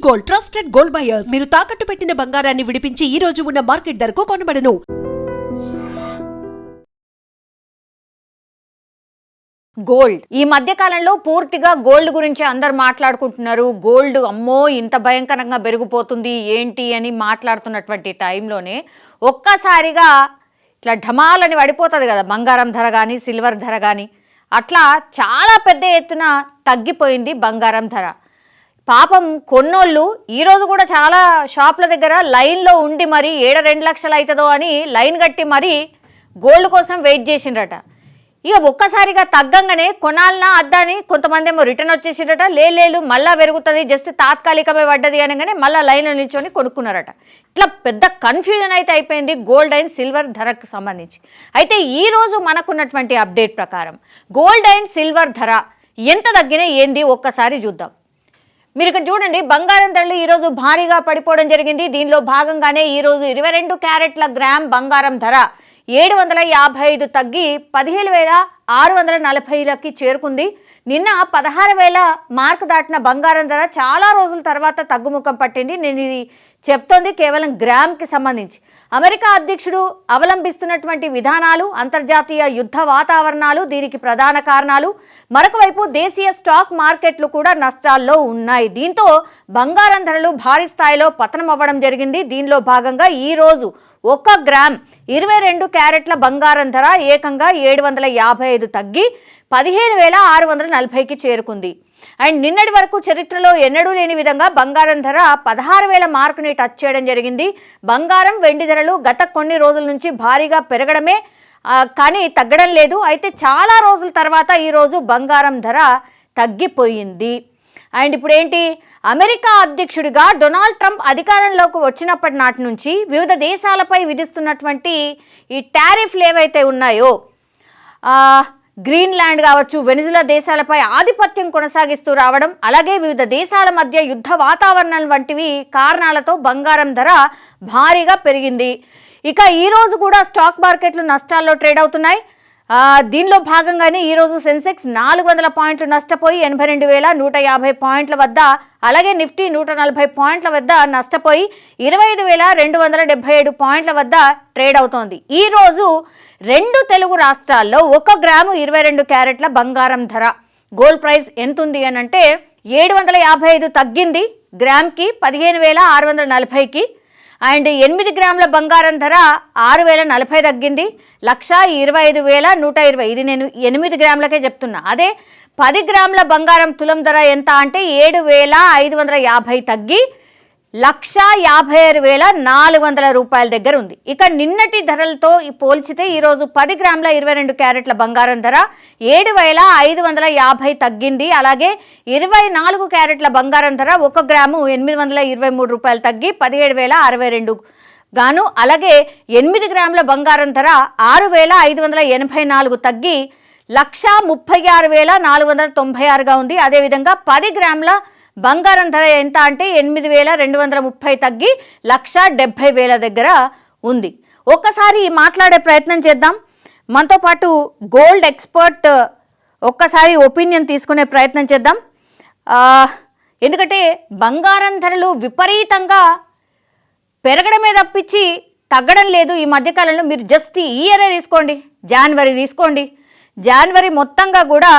Gold, trusted gold buyers. మీరు తాకట్టు పెట్టిన బంగారాన్ని విడిపించి ఈ రోజు ఉన్న మార్కెట్ ధరకు కొనబడను. గోల్డ్ ఈ మధ్య కాలంలో పూర్తిగా గోల్డ్ గురించి అందరు మాట్లాడుకుంటున్నారు. గోల్డ్ అమ్మో ఇంత భయంకరంగా పెరిగిపోతుంది ఏంటి అని మాట్లాడుతున్నటువంటి టైంలోనే ఒక్కసారిగా ఇట్లా ఢమాలని పడిపోతుంది కదా బంగారం ధర కానీ సిల్వర్ ధర కానీ. అట్లా చాలా పెద్ద ఎత్తున తగ్గిపోయింది బంగారం ధర. పాపం కొన్నోళ్ళు ఈరోజు కూడా చాలా షాపుల దగ్గర లైన్లో ఉండి మరి 2 లక్షలు అవుతుందో అని లైన్ కట్టి మరి గోల్డ్ కోసం వెయిట్ చేసిండ్రట. ఇక ఒక్కసారిగా తగ్గంగానే కొనాలన్నా అద్దని కొంతమంది ఏమో రిటర్న్ వచ్చేసిండ్రట. లేదు మళ్ళీ పెరుగుతుంది జస్ట్ తాత్కాలికమే పడ్డది అనగానే మళ్ళీ లైన్లో నిల్చొని కొనుక్కున్నారట. ఇట్లా పెద్ద కన్ఫ్యూజన్ అయితే అయిపోయింది గోల్డ్ అండ్ సిల్వర్ ధరకు సంబంధించి. అయితే ఈరోజు మనకున్నటువంటి అప్డేట్ ప్రకారం గోల్డ్ అండ్ సిల్వర్ ధర ఎంత తగ్గినా ఏంది ఒక్కసారి చూద్దాం. మీరు ఇక్కడ చూడండి, బంగారం ధరలు ఈరోజు భారీగా పడిపోవడం జరిగింది. దీనిలో భాగంగానే ఈరోజు 22 క్యారెట్ల గ్రామ్ బంగారం ధర 755 తగ్గి 17,640కి చేరుకుంది. నిన్న 16,000 మార్కు దాటిన బంగారం ధర చాలా రోజుల తర్వాత తగ్గుముఖం పట్టింది. నేను ఇది చెప్తోంది కేవలం గ్రామ్కి సంబంధించి. అమెరికా అధ్యక్షుడు అవలంబిస్తున్నటువంటి విధానాలు, అంతర్జాతీయ యుద్ధ వాతావరణాలు దీనికి ప్రధాన కారణాలు. మరొక వైపు దేశీయ స్టాక్ మార్కెట్లు కూడా నష్టాల్లో ఉన్నాయి. దీంతో బంగారం ధరలు భారీ స్థాయిలో పతనం అవ్వడం జరిగింది. దీనిలో భాగంగా ఈరోజు 1 గ్రామ్ 22 క్యారెట్ల బంగారం ధర ఏకంగా 755 తగ్గి 15,640కి చేరుకుంది. అండ్ నిన్నటి వరకు చరిత్రలో ఎన్నడూ లేని విధంగా బంగారం ధర 16,000 మార్కుని టచ్ చేయడం జరిగింది. బంగారం వెండి ధరలు గత కొన్ని రోజుల నుంచి భారీగా పెరగడమే కానీ తగ్గడం లేదు. అయితే చాలా రోజుల తర్వాత ఈరోజు బంగారం ధర తగ్గిపోయింది. అండ్ ఇప్పుడు ఏంటి, అమెరికా అధ్యక్షుడిగా డొనాల్డ్ ట్రంప్ అధికారంలోకి వచ్చినప్పటి నాటి నుంచి వివిధ దేశాలపై విధిస్తున్నటువంటి ఈ టారిఫ్లు ఏవైతే ఉన్నాయో, గ్రీన్లాండ్ కావచ్చు, వెనిజులా దేశాలపై ఆధిపత్యం కొనసాగిస్తూ రావడం, అలాగే వివిధ దేశాల మధ్య యుద్ధ వాతావరణం వంటివి కారణాలతో బంగారం ధర భారీగా పెరిగింది. ఇక ఈరోజు కూడా స్టాక్ మార్కెట్లు నష్టాల్లో ట్రేడ్ అవుతున్నాయి. దీనిలో భాగంగానే ఈరోజు సెన్సెక్స్ 400 పాయింట్లు నష్టపోయి 82,150 పాయింట్ల వద్ద, అలాగే నిఫ్టీ 140 పాయింట్ల వద్ద నష్టపోయి 25,277 పాయింట్ల వద్ద ట్రేడ్ అవుతోంది. ఈరోజు 2 తెలుగు రాష్ట్రాల్లో 1 గ్రాము 22 క్యారెట్ల బంగారం ధర గోల్డ్ ప్రైస్ ఎంత ఉంది అని అంటే 755 తగ్గింది గ్రామ్కి 15,640కి. అండ్ 8 గ్రాముల బంగారం ధర 6,040 తగ్గింది 1,25,120. ఇది నేను 8 గ్రాములకే చెప్తున్నా. అదే 10 గ్రాముల బంగారం తులం ధర ఎంత అంటే 7,550 తగ్గి 1,56,400 రూపాయల దగ్గర ఉంది. ఇక నిన్నటి ధరలతో పోల్చితే ఈరోజు 10 గ్రాముల 22 క్యారెట్ల బంగారం ధర 7,550 తగ్గింది. అలాగే 24 క్యారెట్ల బంగారం ధర 1 గ్రాము 823 రూపాయలు తగ్గి 17,062 గాను, అలాగే 8 గ్రాముల బంగారం ధర 6,584 తగ్గి 1,36,496గా ఉంది. అదేవిధంగా 10 గ్రాముల బంగారం ధర ఎంత అంటే 8,230 తగ్గి 1,70,000 దగ్గర ఉంది. ఒక్కసారి మాట్లాడే ప్రయత్నం చేద్దాం. మనతో పాటు గోల్డ్ ఎక్స్పర్ట్ ఒక్కసారి ఒపీనియన్ తీసుకునే ప్రయత్నం చేద్దాం. ఎందుకంటే బంగారం ధరలు విపరీతంగా పెరగడమే తప్పించి తగ్గడం లేదు ఈ మధ్యకాలంలో. మీరు జస్ట్ ఈ ఇయరే తీసుకోండి, జనవరి తీసుకోండి, జనవరి మొత్తంగా కూడా.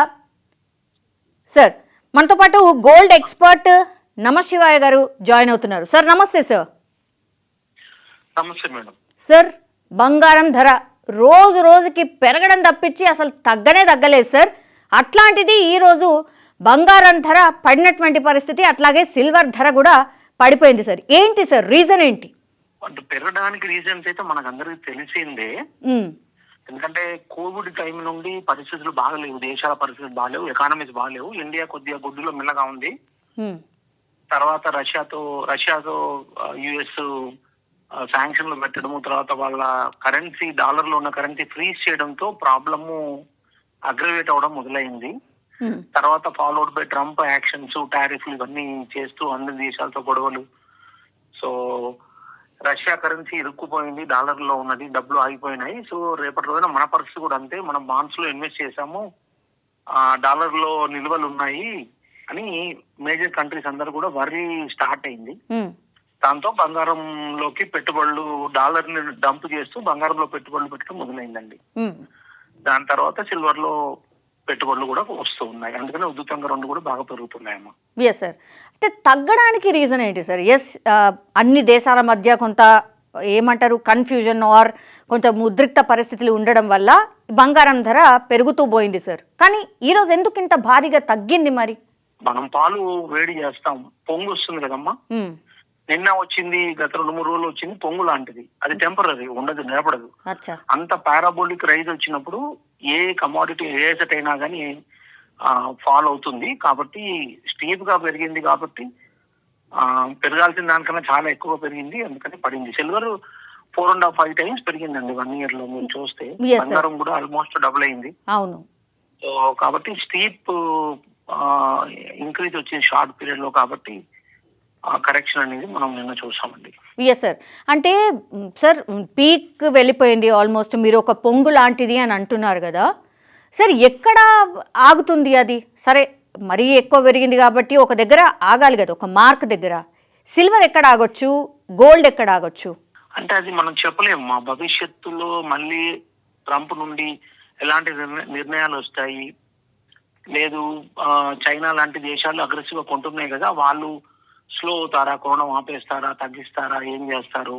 సార్ మనతో పాటు గోల్డ్ ఎక్స్పర్ట్ నమశివాయ గారు జాయిన్ అవుతున్నారు. సార్ నమస్తే సార్. నమస్తే మేడం. సార్ బంగారం ధర రోజు రోజుకి పెరగడం తప్పించి అసలు తగ్గలేదు సార్. అట్లాంటిది ఈరోజు బంగారం ధర పడినటువంటి పరిస్థితి, అట్లాగే సిల్వర్ ధర కూడా పడిపోయింది సార్. ఏంటి సార్ రీజన్ ఏంటి? అంటే పెరగడానికి రీజన్స్ అయితే మనకు అందరికి తెలిసిందే. ఎందుకంటే కోవిడ్ టైం నుండి పరిస్థితులు బాగలేవు, దేశాల పరిస్థితులు బాగలేవు, ఎకానమీస్ బాగలేవు. ఇండియా కొద్దిగా గుడ్డులో మెల్లగా ఉంది. తర్వాత రష్యాతో యుఎస్ శాంక్షన్లు పెట్టడము, తర్వాత వాళ్ళ కరెన్సీ డాలర్లో ఉన్న కరెన్సీ ఫ్రీజ్ చేయడంతో ప్రాబ్లము అగ్రవేట్ అవడం మొదలైంది. తర్వాత ఫాలోడ్ బై ట్రంప్ యాక్షన్స్, టారిఫ్లు ఇవన్నీ చేస్తూ అన్ని దేశాలతో గొడవలు. సో రష్యా కరెన్సీ ఇరుక్కుపోయింది, డాలర్ లో ఉన్నది, డబ్బులు ఆగిపోయినాయి. సో రేపటి రోజున మన పరిస్థితి కూడా అంతే. మనం బాండ్స్ లో ఇన్వెస్ట్ చేసాము, డాలర్ లో నిల్వలు ఉన్నాయి, అని మేజర్ కంట్రీస్ అందరూ కూడా వర్రీ స్టార్ట్ అయింది. ఉమ్, దాంతో బంగారంలోకి పెట్టుబడులు డాలర్ని డంప్ చేస్తూ బంగారంలో పెట్టుబడులు పెట్టడం మొదలైందండి. ఉమ్. దాని తర్వాత సిల్వర్ లో పెట్టుబడులు కూడా వస్తూ ఉన్నాయి. అందుకని ఉద్యుతంగా రెండు కూడా బాగా పెరుగుతున్నాయమ్మా. Yes sir. అంటే తగ్గడానికి రీజన్ ఏంటి సార్? ఎస్, అన్ని దేశాల మధ్య కొంత ఏమంటారు కన్ఫ్యూజన్ ఆర్ కొంచెం ఉద్రిక్త పరిస్థితులు ఉండడం వల్ల బంగారం ధర పెరుగుతూ పోయింది సార్. కానీ ఈరోజు ఎందుకు ఇంత భారీగా తగ్గింది మరి? మనం పాలు వేడి చేస్తాం, పొంగు వస్తుంది కదమ్మా. ఉమ్, నిన్న వచ్చింది, గత 2-3 రోజులు వచ్చింది పొంగు లాంటిది. అది టెంపరీ, ఉండదు, నిలబడదు. అచ్చా. అంత పారాబోలిక్ రైజ్ వచ్చినప్పుడు ఏ కమోడిటీ ఏ సెట్ అయినా కానీ ఫాల్ అవుతుంది. కాబట్టి స్టీప్ గా పెరిగింది కాబట్టి పెరగాల్సిన దానికన్నా చాలా ఎక్కువ పెరిగింది, అందుకని పడింది. సిల్వర్ 4.5 times పెరిగిందండి 1 year లో. మీరు చూస్తే Yes, sir. బంగారం కూడా ఆల్మోస్ట్ డబుల్ అయింది. అవును. సో కాబట్టి స్టీప్ ఇంక్రీజ్ వచ్చింది షార్ట్ పీరియడ్ లో. కాబట్టి ఆ కరెక్షన్ అనేది మనం నిన్న చూసామండి. Yes sir. అంటే సార్ పీక్ వెళ్ళిపోయింది ఆల్మోస్ట్, మీరు ఒక పొంగు లాంటిది అని అంటున్నారు కదా సార్. ఎక్కడ ఆగుతుంది అది? సరే, మరీ ఎక్కువ పెరిగింది కాబట్టి ఒక దగ్గర ఆగాలి కదా, ఒక మార్క్ దగ్గర. సిల్వర్ ఎక్కడ ఆగొచ్చు, గోల్డ్ ఎక్కడ ఆగొచ్చు? అంటే అది మనం చెప్పలేము. మా భవిష్యత్తులో మళ్ళీ ట్రంప్ నుండి ఎలాంటి నిర్ణయాలు వస్తాయి, లేదు చైనా లాంటి దేశాలు అగ్రెసివ్ గా కొంటున్నాయి కదా, వాళ్ళు స్లో అవుతారా, కొనడం ఆపేస్తారా, తగ్గిస్తారా, ఏం చేస్తారు.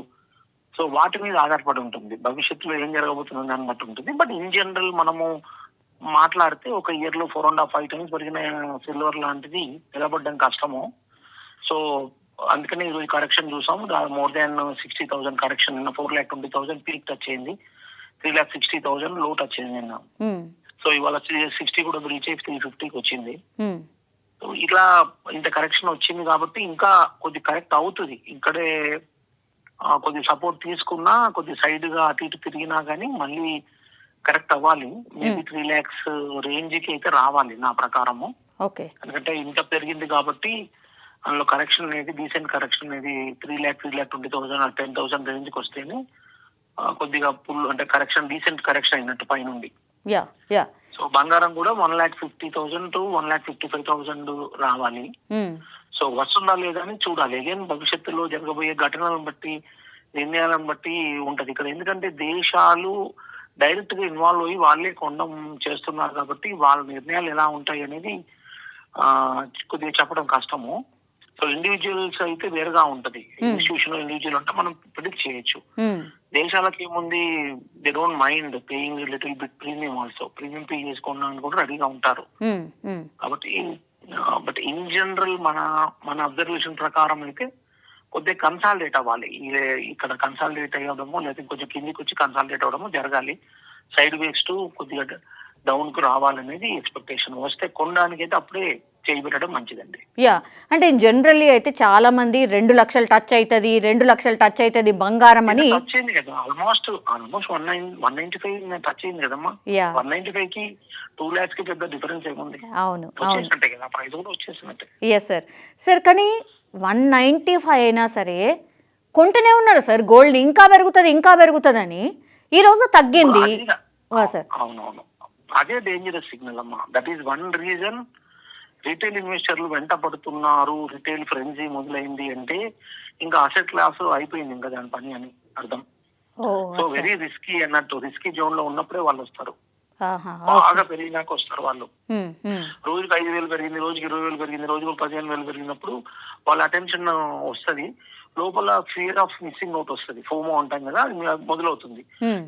సో వాటి మీద ఆధారపడి ఉంటుంది. భవిష్యత్తులో ఏం జరగబోతుందో దాన్ని బట్టి ఉంటుంది. బట్ ఇన్ జనరల్ మనము మాట్లాడితే ఒక ఇయర్ లో 4.5 times పెరిగిన సిల్వర్ లాంటిది నిలబడడం కష్టము. సో అందుకని ఈరోజు కరెక్షన్ చూసాం. More than 60,000 correction. నిన్న 4,20,000 పీక్ టచ్ అయింది, 3,60,000 లో టచ్ అయింది నిన్న. సో ఇవాళ 60 కూడా బ్రీచ్ అయి 350కి వచ్చింది. సో ఇట్లా ఇంత కరెక్షన్ వచ్చింది కాబట్టి ఇంకా కొద్ది కరెక్ట్ అవుతుంది. ఇక్కడే కొద్ది సపోర్ట్ తీసుకున్నా, కొద్ది సైడ్ గా అటు ఇటు తిరిగినా కానీ మళ్ళీ కరెక్ట్ అవ్వాలి. మేబీ 3 lakhs రేంజ్ కి అయితే రావాలి నా ప్రకారము. ఓకే. ఎందుకంటే ఇంత పెరిగింది కాబట్టి అందులో కరెక్షన్ అనేది, డీసెంట్ కరెక్షన్ అనేది 3,20,000 or 10,000 రేంజ్ కి వస్తేనే కొద్దిగా ఫుల్ అంటే కరెక్షన్, డీసెంట్ కరెక్షన్ అయినట్టు పైనుండి. Yeah yeah. సో బంగారం కూడా 1,50,000 to 1,55,000 రావాలి. సో వస్తుందా లేదా అని చూడాలి. అగైన్ భవిష్యత్తులో జరగబోయే ఘటనలను బట్టి, నిర్ణయాలను బట్టి ఉంటది ఇక్కడ. ఎందుకంటే దేశాలు డైరెక్ట్ గా ఇన్వాల్వ్ అయ్యి వాళ్ళే కొనడం చేస్తున్నారు కాబట్టి వాళ్ళ నిర్ణయాలు ఎలా ఉంటాయి అనేది కొద్దిగా చెప్పడం కష్టము. సో ఇండివిజువల్స్ అయితే వేరుగా ఉంటది. ఇన్స్టిట్యూషన్ ఇండివిజువల్ అంటే మనం ప్రిడిక్ట్ చేయొచ్చు. దేశాలకి ఏముంది, they don't mind paying little bit premium also. Premium pay చేసుకోవడానికి కూడా రెడీగా ఉంటారు. కాబట్టి బట్ ఇన్ జనరల్ మన అబ్జర్వేషన్ ప్రకారం అయితే కొద్దిగా కన్సాలిడేట్ అవ్వాలి. ఇక్కడ కన్సాలిడేట్ అయ్యడమో లేకపోతే కొంచెం కిందికి వచ్చి కన్సాలిడేట్ అవ్వడమో జరగాలి. సైడ్ వేస్ టు కొద్దిగా డౌన్ కు రావాలనేది ఎక్స్పెక్టేషన్. వస్తే కొనడానికి అయితే అప్పుడే చేయబెట్టడం మంచిదండి. యా. అంటే జనరల్లీ అయితే చాలా మంది 2 లక్షలు టచ్ అవుతుంది, 2 లక్షలు టచ్ అవుతుంది బంగారం అని. టచ్ అయింది కదా, ఆల్మోస్ట్ 195 టచ్ అయింది కదమ్మా. 195 కి 2 lakhs కి పెద్ద డిఫరెన్స్ ఏముంది? అవును వచ్చేసినట్టే కదా, ప్రైస్ కూడా వచ్చేసినట్టే. Yes sir. సార్ కానీ 195 అయినా సరే కొంటూనే ఉన్నారు సార్ గోల్డ్, ఇంకా పెరుగుతుంది ఇంకా పెరుగుతుందని. ఈ రోజు తగ్గింది సార్. అవునవును, అదే డేంజరస్ సిగ్నల్ అమ్మా. That is one reason retail ఇన్వెస్టర్లు వెంట పడుతున్నారు. రిటైల్ ఫ్రెంజీ మొదలైంది అంటే ఇంకా అసెట్ క్లాస్ అయిపోయింది ఇంకా దాని పని అని అర్థం. సో వెరీ రిస్కీ అన్నట్టు, రిస్కీ జోన్ లో ఉన్నప్పుడే వాళ్ళు వస్తారు. బాగా పెరిగినాక వస్తారు వాళ్ళు. రోజుకి 5,000 పెరిగింది, రోజుకి 20,000 పెరిగింది, రోజుకి 15,000 పెరిగినప్పుడు వాళ్ళ అటెన్షన్ వస్తుంది. లోపల ఫియర్ ఆఫ్ మిస్సింగ్ అవుట్ వస్తుంది, ఫోమో అంటాం కదా, అది మొదలవుతుంది.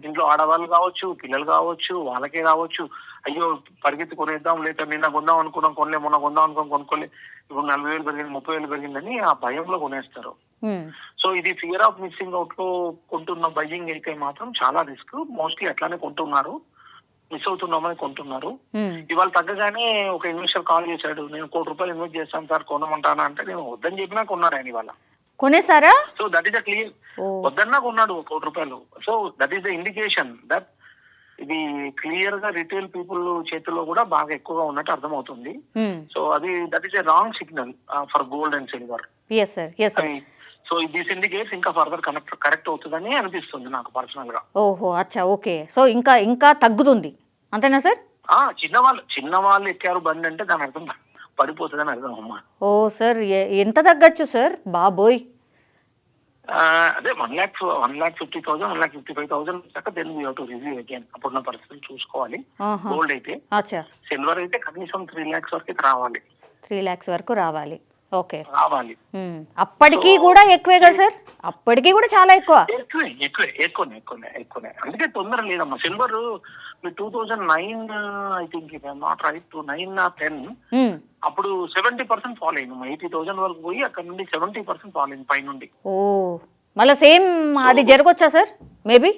ఇంట్లో ఆడవాళ్ళు కావచ్చు, పిల్లలు కావచ్చు, వాళ్ళకే కావచ్చు. అయ్యో పరిగెత్తి కొనేద్దాం, లేదా నిన్న కొందాం అనుకున్నాం కొనలే, మొన్న కొందాం అనుకున్నాం కొనుక్కోలే, ఇప్పుడు 40,000 పెరిగింది, 30,000 పెరిగిందని ఆ భయంలో కొనేస్తారు. సో ఇది ఫియర్ ఆఫ్ మిస్సింగ్ అవుట్ లో కొంటున్న బయ్యింగ్ అయితే మాత్రం చాలా రిస్క్. మోస్ట్లీ అట్లానే కొంటున్నారు, మిస్ అవుతున్నామని కొంటున్నారు. ఇవాళ తగ్గగానే ఒక ఇన్వెస్టర్ కాల్ చేశాడు, నేను ₹1,00,00,000 ఇన్వెస్ట్ చేస్తాను సార్ కొనమంటానా అంటే, నేను వద్దని చెప్పినా కొన్నారు ఆయన ఇవాళ. కొనేసారా? So that is the clear, వద్దన్నా కొన్నాడు ₹1,00,00,000. So that is the indication that ఇది క్లియర్ గా రిటైల్ పీపుల్ చేతిలో కూడా బాగా ఎక్కువగా ఉన్నట్టు అర్థమవుతుంది. సో అది that is a wrong signal for gold and silver. So this indicates ఇంకా ఫర్దర్ కరెక్ట్ అవుతుందని అనిపిస్తుంది నాకు పర్సనల్ గా. ఓహో, అచ్చా, ఓకే. సో ఇంకా తగ్గుతుంది అంతేనా సార్? చిన్న వాళ్ళు ఎక్కారు బండి అంటే దాని అర్థం పడిపోతుందని అర్థం అమ్మా. ఓ సార్, ఎంత తగ్గచ్చు సార్ బాబోయ్? అదే 1,50,000 1,55,000 దాకా then we have to review again. అప్పుడున్న పరిస్థితులు చూసుకోవాలి. గోల్డ్ అయితే, అచ్చా, సిల్వర్ అయితే కనీసం 3 lakhs వరకు అయితే రావాలి. 3 lakhs వరకు రావాలి. ఓకే. రావాలి. అప్పటికీ కూడా ఎక్కువే కదా సార్? అప్పటికీ కూడా చాలా ఎక్కువ. ఎక్కువనే. అందుకే తొందర లేదమ్మా. Silver 2009 I think if I'm not right 2009 or 2010 అప్పుడు 70% ఫాల్ అయింది. 80,000 వరకు పోయి అక్కడ నుండి 70% ఫాల్ అయింది పైనుండి. ఓ, మళ్ళీ సేమ్ అది జరగొచ్చా sir? Maybe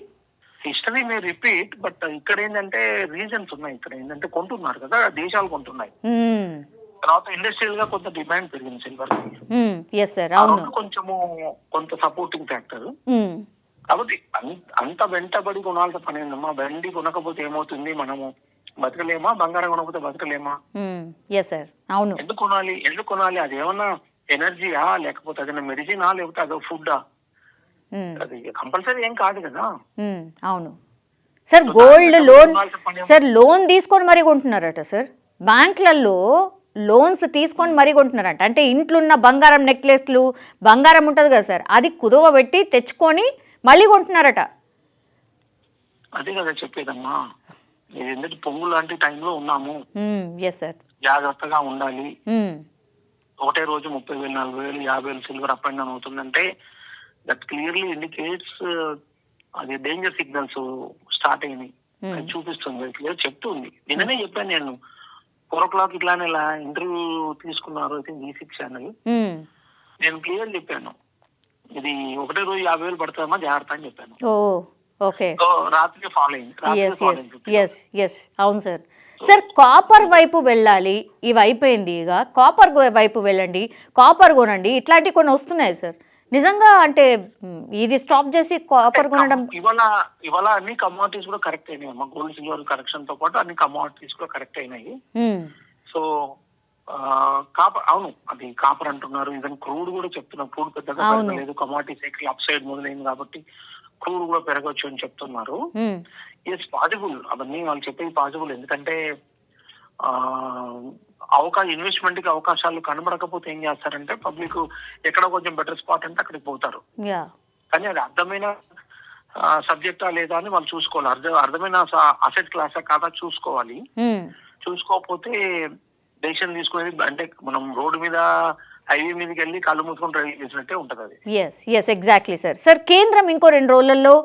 history may repeat, but ఇక్కడ ఏంటంటే రీజన్స్ ఉన్నాయి. ఇక్కడ ఏంటంటే కొంటున్నారు కదా, దేశాలు కొంటున్నాయి. తర్వాత ఇండస్ట్రియల్ గా కొంత డిమాండ్ పెరిగింది సిల్వర్ కొంత సపోర్టింగ్ ఫ్యాక్టర్. కాబట్టి అంత వెంటబడి కొనాల్సిన పని ఏందమ్మా. వెండి కొనకపోతే ఏమవుతుంది, మనము బతకలేమా? బంగారం కొనకపోతే బతకలేమా? అవును. ఎందుకు కొనాలి? అది ఏమన్నా ఎనర్జీయా, లేకపోతే అదైనా మెడిసినా, లేకపోతే అదో ఫుడ్డా? అది కంపల్సరీ ఏం కాదు కదా. అవును సార్. గోల్డ్ లోన్ తీసుకొని మరీ కొంటున్నారట సార్. బ్యాంకులలో లోన్స్ తీసుకొని మరీ కొంటున్నారంట. అంటే ఇంట్లో ఉన్న బంగారం నెక్లెస్లు, బంగారం ఉంటుంది కదా సార్, అది కుదువ పెట్టి తెచ్చుకొని మళ్ళీ కొంటున్నారట. అదే కదా చెప్పేదమ్మా. ఎందుకంటే పొంగు లాంటి టైంలో ఉన్నాము. సార్, జాగ్రత్తగా ఉండాలి. ఒకటే రోజు 30,000, 40,000, 50,000 సిల్వర్ అప్ అండ్ డౌన్ అవుతుందంటే దట్ క్లియర్లీ ఇండికేట్స్ అది డేంజర్ సిగ్నల్స్ స్టార్ట్ అయినాయి చూపిస్తుంది, క్లియర్ చెప్తుంది. నిన్ననే చెప్పాను నేను 4 o'clock ఇట్లానే ఇలా ఇంటర్వ్యూ తీసుకున్నారు V6 ఛానల్. నేను క్లియర్ చెప్పాను, ఇది ఒకటే రోజు 50,000 పడతామా జాగ్రత్త అని చెప్పాను. రాత్రికి ఫాలో అయింది. అవును సార్. సార్, కాపర్ వైపు వెళ్ళాలి, ఇవి అయిపోయింది, ఇక కాపర్ వైపు వెళ్ళండి, కాపర్ కొనండి, ఇట్లాంటివి కొన్ని వస్తున్నాయి సార్. నిజంగా అంటే ఇది స్టాప్ చేసి కాపర్ కొనడం. ఇవాళ అన్ని కమోడిటీస్ కూడా కరెక్ట్ అయినాయి అమ్మా. గోల్డ్ సిల్వర్ కరెక్షన్ తో పాటు అన్ని కమోడిటీస్ కూడా కరెక్ట్ అయినాయి. సో కాపర్, అవును, అది కాపర్ అంటున్నారు. ఈవెన్ క్రూడ్ కూడా చెప్తున్నారు. క్రూడ్ పెద్దగా పెరగలేదు, కమోడిటీ సైకిల్ అప్ సైడ్ మొదలైంది కాబట్టి క్రూడ్ కూడా పెరగచ్చు అని చెప్తున్నారు. Yes, possible. అవన్నీ వాళ్ళు చెప్పేది పాసిబుల్. ఎందుకంటే ఇన్వెస్ట్మెంట్ కి అవకాశాలు కనబడకపోతే ఏం చేస్తారంటే పబ్లిక్ ఎక్కడ కొంచెం బెటర్ స్పాట్ అంటే అక్కడికి పోతారు. కానీ అది అర్థమైన సబ్జెక్టా లేదా అని వాళ్ళు చూసుకోవాలి. అర్థమైన అసెట్ క్లాసా కాదా చూసుకోవాలి. చూసుకోకపోతే డెసిషన్ తీసుకునేది అంటే మనం రోడ్డు మీద హైవే మీదకి వెళ్ళి కళ్ళు మూసుకొని డ్రైవింగ్ చేసినట్టే ఉంటది అది. Exactly sir. సార్, కేంద్రం ఇంకో 2 రోజులలో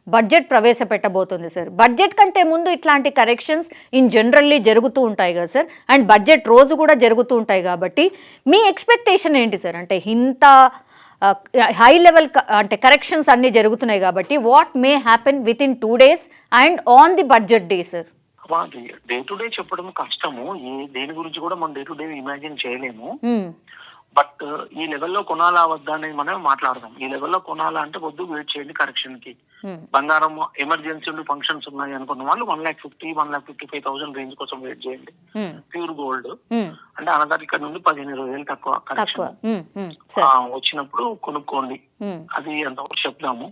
బడ్జెట్ ప్రవేశపెట్టబోతుంది సార్. బడ్జెట్ కంటే ముందు ఇట్లాంటి కరెక్షన్స్ ఇన్ జనరల్లీ జరుగుతూ ఉంటాయి కదా సార్, అండ్ బడ్జెట్ రోజు కూడా జరుగుతూ ఉంటాయి కాబట్టి మీ ఎక్స్పెక్టేషన్ ఏంటి సార్? అంటే ఇంత హై లెవెల్ అంటే కరెక్షన్స్ అన్నీ జరుగుతున్నాయి కాబట్టి what may happen with in 2 days and on the budget day sir? Day to day చెప్పడం కష్టము. దేని గురించి కూడా మనం డే టు డే ఇమాజిన్ చేయలేము. బట్ ఈ లెవెల్లో కొనాలా వద్దా అనేది మనం మాట్లాడదాం. ఈ లెవెల్లో కొనాలా అంటే వద్దు, వెయిట్ చేయండి కరెక్షన్ కి. బంగారం ఎమర్జెన్సీ ఫంక్షన్స్ ఉన్నాయి అనుకున్న వాళ్ళు 1,50,000, 1,55,000 రేంజ్ కోసం వెయిట్ చేయండి. ప్యూర్ గోల్డ్ అంటే అనగా ఇక్కడ నుండి 15-20,000 తక్కువ కరెక్షన్ వచ్చినప్పుడు కొనుక్కోండి. అది ఎంతవరకు చెప్దాము.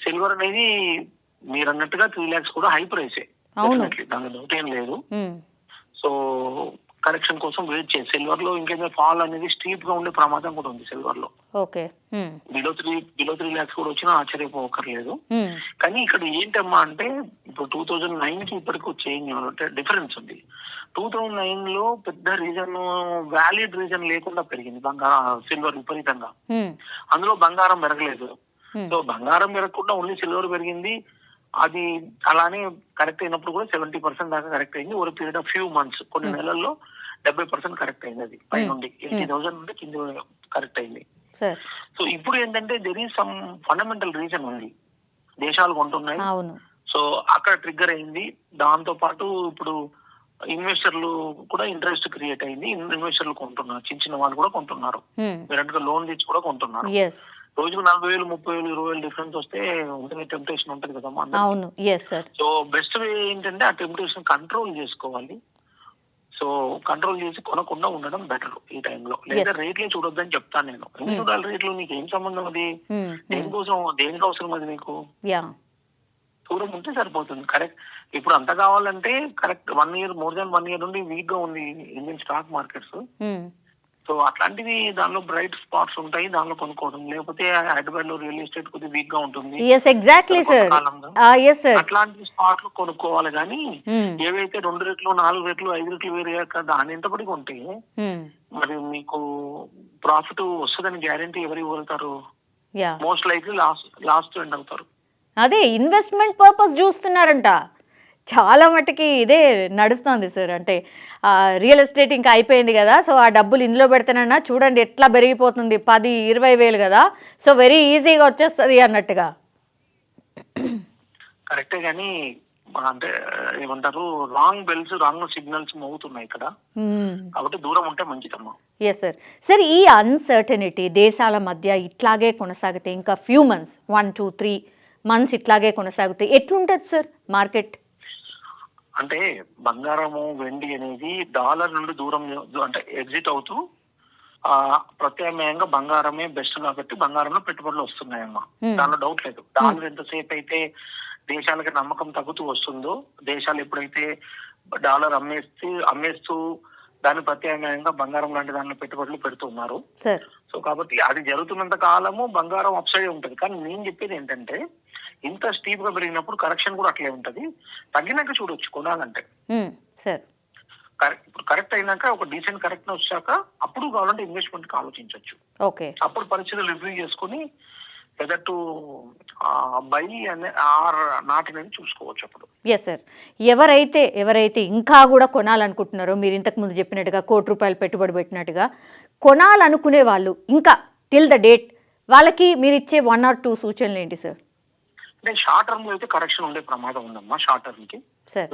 సిల్వర్ అనేది మీరు అన్నట్టుగా 3 lakhs కూడా హై ప్రైసే, దాని డౌట్ ఏం లేదు. సో కరెక్షన్ కోసం వెయిట్ చేసి సిల్వర్ లో ఇంకేదో ఫాల్ అనేది స్టీప్ గా ఉండే ప్రమాదం కూడా ఉంది సిల్వర్ లో. బిలో 3 lakhs కూడా వచ్చినా ఆశ్చర్యపోకర్లేదు. కానీ ఇక్కడ ఏంటమ్మా అంటే ఇప్పుడు 2009 కి ఇప్పటికి చేంజ్ అంటే డిఫరెన్స్ ఉంది. 2009 లో పెద్ద రీజన్, వ్యాలిడ్ రీజన్ లేకుండా పెరిగింది సిల్వర్ విపరీతంగా. అందులో బంగారం పెరగలేదు. సో బంగారం పెరగకుండా ఓన్లీ సిల్వర్ పెరిగింది. అది అలానే కరెక్ట్ అయినప్పుడు కూడా 70% దాకా కరెక్ట్ అయింది. Over period of few months, కొన్ని నెలల్లో 70% కరెక్ట్ అయింది. అది పై నుండి 80,000 నుండి కింద కరెక్ట్ అయింది. సో ఇప్పుడు ఏంటంటే there is some fundamental reason ఉంది. దేశాలు కొంటున్నాయి, సో అక్కడ ట్రిగ్గర్ అయింది. దాంతో పాటు ఇప్పుడు ఇన్వెస్టర్లు కూడా ఇంట్రెస్ట్ క్రియేట్ అయింది. ఇన్వెస్టర్లు కొంటున్నారు, చిన్న వాళ్ళు కూడా కొంటున్నారు. మీరంటే లోన్ తెచ్చి కూడా కొంటున్నారు. రోజుకు 40,000, 30,000, 20,000 డిఫరెన్స్ వస్తే ఉంటుంది, టెంప్టేషన్ ఉంటుంది కదమ్మా. సో బెస్ట్ వే ఏంటంటే ఆ టెంప్టేషన్ కంట్రోల్ చేసుకోవాలి. సో కంట్రోల్ చేసి కొనకుండా ఉండడం బెటర్ ఈ టైంలో. లేదా రేట్లే చూడొద్దని చెప్తాను నేను. ఎందుకు చూడాలి రేట్లు? నీకు ఏం సంబంధం? అది దేనికి అవసరం అది నీకు? దూరం ఉంటే సరిపోతుంది. కరెక్ట్. ఇప్పుడు అంత కావాలంటే correct 1 year, more than 1 year నుండి వీక్ గా ఉంది ఇండియన్ స్టాక్ మార్కెట్స్. సో అట్లాంటివి దానిలో బ్రైట్ స్పాట్స్ ఉంటాయి, దానిలో కొనుక్కోవడం. లేకపోతే హైదరాబాద్ లో రియల్ ఎస్టేట్ కొద్దిగా వీక్ గా ఉంటుంది. Exactly sir. అట్లాంటి స్పాట్లు కొనుక్కోవాలి. కానీ ఏవైతే 2 రెట్లు 4 రెట్లు 5 రెట్లు వేరేయాక దాని ఎంతబడి కొంటే మరి మీకు ప్రాఫిట్ వస్తుందని గ్యారంటీ ఎవరు ఇవ్వగలుగుతారు? మోస్ట్ లైక్లీ లాస్ట్ ఎండ్ అవుతారు. అదే ఇన్వెస్ట్మెంట్ పర్పస్ చూస్తున్నారంట చాలా మటుకి. ఇదే నడుస్తుంది సార్. అంటే రియల్ ఎస్టేట్ ఇంకా అయిపోయింది కదా, సో ఆ డబ్బులు ఇందులో పెడతానన్నా చూడండి ఎట్లా పెరిగిపోతుంది, 10-20 వేలు కదా, సో వెరీ ఈజీగా వచ్చేస్తుంది అన్నట్టుగా. కరెక్టే. కానీ అంటే ఏమంటారు, రాంగ్ బెల్స్ రాంగ్ సిగ్నల్స్ మోగుతున్నాయి ఇక్కడ. కాబట్టి దూరం ఉంటే మంచిదమ్మా. Yes sir. సార్, ఈ అన్సర్టనిటీ దేశాల మధ్య ఇట్లాగే కొనసాగితే ఇంకా ఫ్యూ మంత్స్ 1-2-3 months ఇట్లాగే కొనసాగితే ఎట్లుంటుంది సార్ మార్కెట్? అంటే బంగారము వెండి అనేది డాలర్ నుండి దూరం అంటే ఎగ్జిట్ అవుతూ ప్రత్యామ్నాయంగా బంగారమే బెస్ట్ కాబట్టి బంగారంలో పెట్టుబడులు వస్తున్నాయమ్మా. దానిలో డౌట్ లేదు. డాలర్ ఎంతసేపు అయితే దేశాలకి నమ్మకం తగ్గుతూ వస్తుందో, దేశాలు ఎప్పుడైతే డాలర్ అమ్మేస్తూ దాని ప్రత్యామ్నాయంగా బంగారం లాంటి దానిలో పెట్టుబడులు పెడుతున్నారు. సో కాబట్టి అది జరుగుతున్నంత కాలము బంగారం అప్సైడ్ ఉంటుంది. కానీ నేను చెప్పేది ఏంటంటే, ఇంత స్టీప్ గా పెరిగినప్పుడు కరెక్షన్ కూడా అట్లే ఉంటది. తగ్గినాక చూడొచ్చు కొనాలంటే. ఇప్పుడు కరెక్ట్ అయినాక ఒక డీసెంట్ కరెక్ట్ వచ్చాక అప్పుడు కావాలంటే ఇన్వెస్ట్మెంట్ కి ఆలోచించవచ్చు. అప్పుడు పరిస్థితులు రివ్యూ చేసుకుని whether to buy or not అనేది చూసుకోవచ్చు అప్పుడు. Yes sir. ఎవరైతే ఇంకా కూడా కొనాలనుకుంటున్నారో, మీరు ఇంతకు ముందు చెప్పినట్టుగా ₹1,00,00,000 పెట్టుబడి పెట్టినట్టుగా కొనాలనుకునే వాళ్ళు ఇంకా టిల్ ద డేట్ వాళ్ళకి మీరు ఇచ్చే 1 or 2 సూచనలు ఏంటి సార్? అంటే షార్ట్ టర్మ్ లో అయితే కరెక్షన్ ఉండే ప్రమాదం ఉందమ్మా. షార్ట్ టర్మ్ కి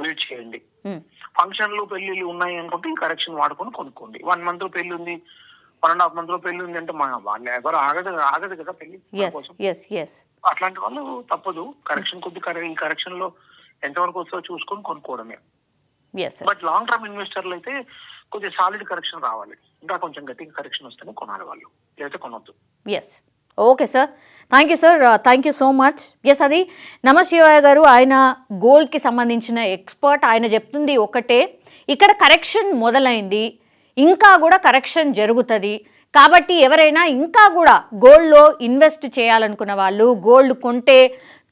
వెయిట్ చేయండి. ఫంక్షన్లు పెళ్లిళ్ళు ఉన్నాయి అనుకుంటే ఈ కరెక్షన్ వాడుకొని కొనుక్కోండి. 1 month లో పెళ్లి ఉంది, 1.5 month లో పెళ్లి ఉంది అంటే వాళ్ళు ఎవరు ఆగదు కదా పెళ్లి కోసం. అట్లాంటి వాళ్ళు తప్పదు. కరెక్షన్ ఈ కరెక్షన్ లో ఎంతవరకు వస్తుందో చూసుకొని కొనుక్కోవడమే. బట్ లాంగ్ టర్మ్ ఇన్వెస్టర్లు అయితే కొద్దిగా సాలిడ్ కరెక్షన్ రావాలి, ఇంకా కొంచెం గట్టిగా కరెక్షన్ వస్తేనే కొనాలి వాళ్ళు, లేకపోతే కొనొద్దు. Okay sir, thank you sir, thank you so much. అది నమశివాయ గారు, ఆయన గోల్డ్కి సంబంధించిన ఎక్స్పర్ట్. ఆయన చెప్తుంది ఒకటే, ఇక్కడ కరెక్షన్ మొదలైంది, ఇంకా కూడా కరెక్షన్ జరుగుతుంది. కాబట్టి ఎవరైనా ఇంకా కూడా గోల్డ్లో ఇన్వెస్ట్ చేయాలనుకున్న వాళ్ళు, గోల్డ్ కొంటే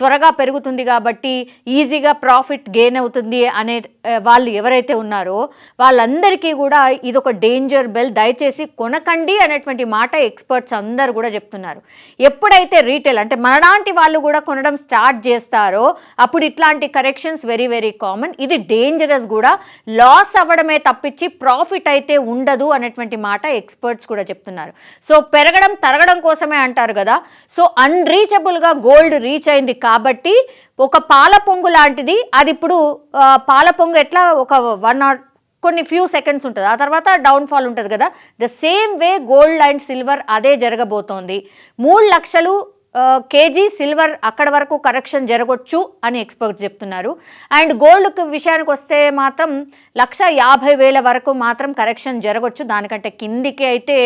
త్వరగా పెరుగుతుంది కాబట్టి ఈజీగా ప్రాఫిట్ గెయిన్ అవుతుంది అనే వాళ్ళు ఎవరైతే ఉన్నారో వాళ్ళందరికీ కూడా ఇదొక డేంజర్ బెల్. దయచేసి కొనకండి అనేటువంటి మాట ఎక్స్పర్ట్స్ అందరూ కూడా చెప్తున్నారు. ఎప్పుడైతే రీటైల్ అంటే మనలాంటి వాళ్ళు కూడా కొనడం స్టార్ట్ చేస్తారో అప్పుడు ఇట్లాంటి కరెక్షన్స్ వెరీ వెరీ కామన్. ఇది డేంజరస్ కూడా, లాస్ అవ్వడమే తప్పించి ప్రాఫిట్ అయితే ఉండదు అనేటువంటి మాట ఎక్స్పర్ట్స్ కూడా చెప్తున్నారు. సో పెరగడం తరగడం కోసమే అంటారు కదా. సో అన్రీచబుల్గా గోల్డ్ రీచ్ అయింది కాబట్టి ఒక పాల పొంగు లాంటిది. అది ఇప్పుడు పాల పొంగు ఎట్లా ఒక 1 or కొన్ని ఫ్యూ సెకండ్స్ ఉంటుంది, ఆ తర్వాత డౌన్ఫాల్ ఉంటుంది కదా. The same way gold and silver అదే జరగబోతోంది. 3 లక్షలు కేజీ సిల్వర్ అక్కడ వరకు కరెక్షన్ జరగవచ్చు అని ఎక్స్పర్ట్స్ చెప్తున్నారు. అండ్ గోల్డ్ విషయానికి వస్తే మాత్రం 1,50,000 వరకు మాత్రం కరెక్షన్ జరగవచ్చు. దానికంటే కిందికి అయితే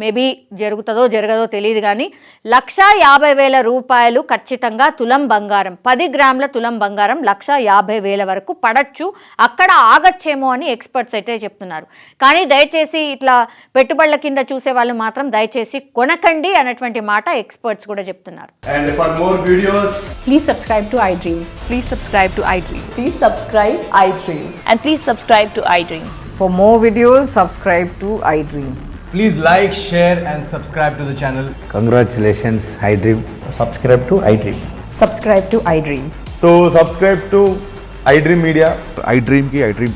మేబీ జరుగుతుందో జరగదో తెలియదు. కానీ 1,50,000 రూపాయలు ఖచ్చితంగా తులం బంగారం, 10 గ్రాముల తులం బంగారం 1,50,000 వరకు పడచ్చు, అక్కడ ఆగచ్చేమో అని ఎక్స్పర్ట్స్ అయితే చెప్తున్నారు. కానీ దయచేసి ఇట్లా పెట్టుబడుల కింద చూసే వాళ్ళు మాత్రం దయచేసి కొనకండి అనేటువంటి మాట ఎక్స్పర్ట్స్ కూడా చెప్తున్నారు. And for more videos, please subscribe to iDream. Please subscribe to iDream. Please subscribe iDream. And please subscribe to iDream. For more videos, subscribe to iDream. please like, share and subscribe to the channel. Congratulations, iDream. Subscribe to iDream. Subscribe to iDream. So subscribe to iDream Media. iDream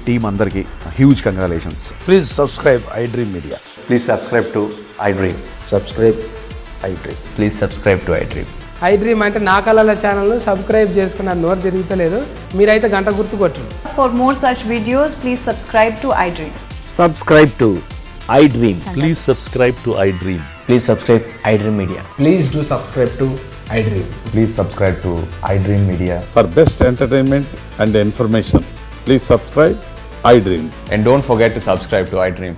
team andarki huge congratulations. Please subscribe iDream Media. Please subscribe to iDream. Subscribe iDream. Please subscribe to iDream. iDream అంటే నా కళల ఛానల్ను subscribe చేసుకున్న నోరు తిరుగుతలేదు, మీరైతే గంట గుర్తు కొట్టండి. For more such videos, please subscribe to iDream. Subscribe to iDream. Please subscribe to iDream. Please subscribe iDream Media. Please do subscribe to iDream. Please subscribe to iDream Media. For best entertainment and information, please subscribe iDream. And don't forget to subscribe to iDream.